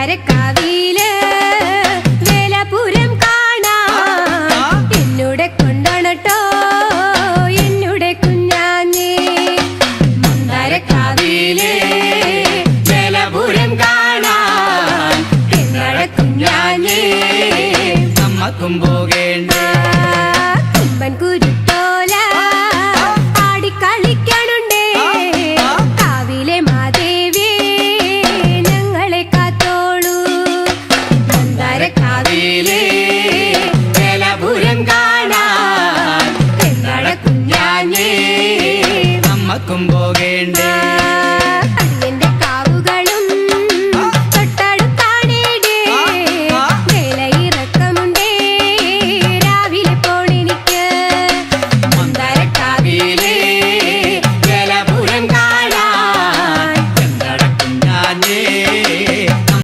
മന്ദാരക്കാവില് വേലപുരം കാണാൻ എന്നോടെ കൊണ്ടോണട്ടോ എന്നോടെ കുഞ്ഞാഞ്ഞേ. മന്ദാരക്കാവില് വേലപുരം കാണാൻ എന്നോടെ കുഞ്ഞാഞ്ഞേ. അമ്മക്കുമ്പോ